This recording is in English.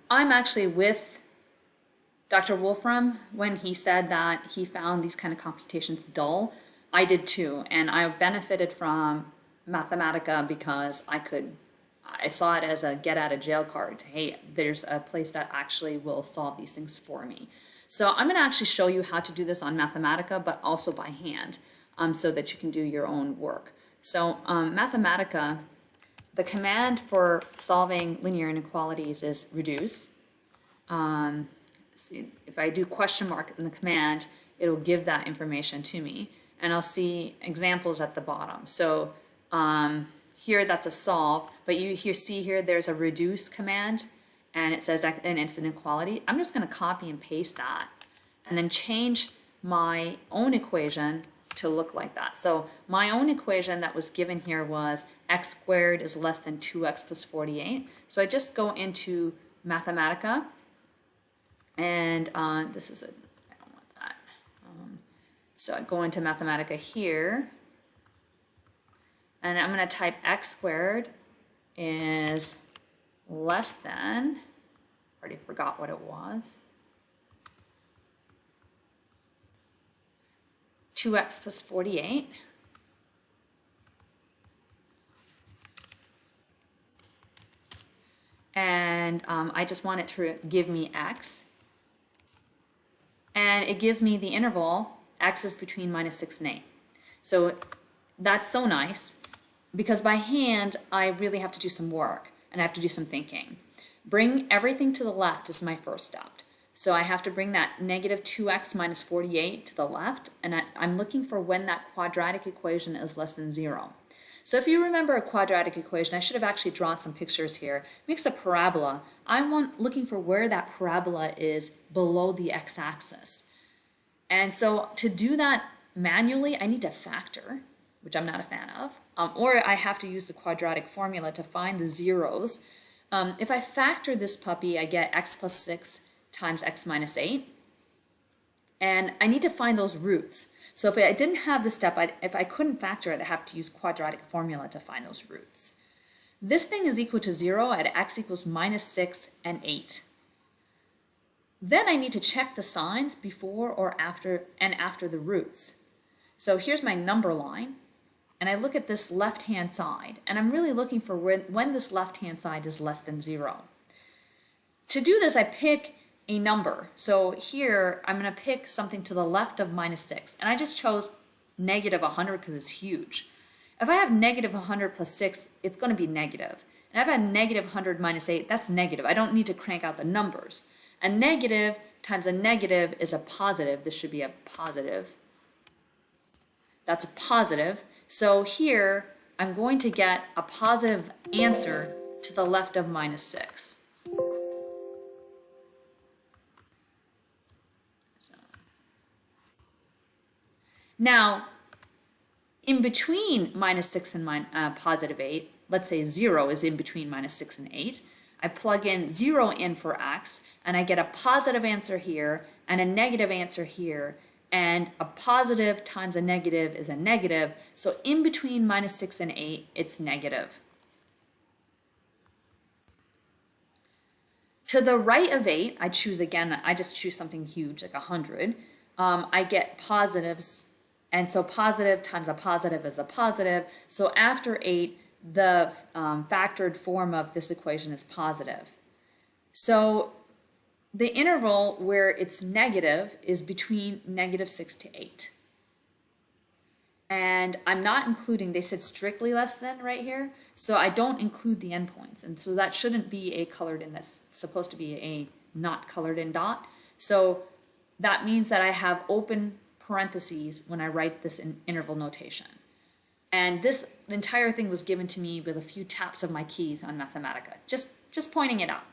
I'm actually with Dr. Wolfram when he said that he found these kind of computations dull. I did too, and I benefited from Mathematica because I saw it as a get out of jail card. Hey, there's a place that actually will solve these things for me. So I'm going to actually show you how to do this on Mathematica, but also by hand, so that you can do your own work. So Mathematica, the command for solving linear inequalities is reduce. See, if I do question mark in the command, it'll give that information to me, and I'll see examples at the bottom. So here that's a solve, but you see here there's a reduce command, and it says that, and it's an inequality. I'm just going to copy and paste that and then change my own equation to look like that. So my own equation that was given here was x squared is less than 2x plus 48. So I just go into Mathematica, and this is I don't want that. So I go into Mathematica here, and I'm going to type x squared is less than, already forgot what it was, 2x plus 48. And I just want it to give me x. And it gives me the interval, x is between -6 and 8. So that's so nice, because by hand I really have to do some work and I have to do some thinking. Bring everything to the left is my first step. So I have to bring that negative 2x minus 48 to the left, and I'm looking for when that quadratic equation is less than 0. So if you remember a quadratic equation, I should have actually drawn some pictures here. It makes a parabola. I'm looking for where that parabola is below the x-axis. And so to do that manually, I need to factor, which I'm not a fan of, or I have to use the quadratic formula to find the zeros. If I factor this puppy, I get x plus 6 times x minus 8. And I need to find those roots. So if I didn't have this step, if I couldn't factor it, I'd have to use quadratic formula to find those roots. This thing is equal to 0 at x equals -6 and 8. Then I need to check the signs before or after and after the roots. So here's my number line, and I look at this left-hand side, and I'm really looking for when this left-hand side is less than 0. To do this, I pick a number. So here I'm going to pick something to the left of -6, and I just chose negative 100 because it's huge. If I have negative 100 plus 6, it's going to be negative. And if I have negative 100 minus 8, that's negative. I don't need to crank out the numbers. A negative times a negative is a positive. This should be a positive. That's a positive. So here I'm going to get a positive answer to the left of -6. Now, in between -6 and positive 8, let's say 0 is in between -6 and 8, I plug in 0 in for x, and I get a positive answer here and a negative answer here, and a positive times a negative is a negative, so in between -6 and 8, it's negative. To the right of 8, I just choose something huge, like 100. I get positives. And so positive times a positive is a positive. So after 8, the factored form of this equation is positive. So the interval where it's negative is between -6 to 8. And I'm not including, they said strictly less than right here, so I don't include the endpoints. And so that shouldn't be a colored in, that's supposed to be a not colored in dot. So that means that I have open parentheses when I write this in interval notation. And this entire thing was given to me with a few taps of my keys on Mathematica. Just pointing it out.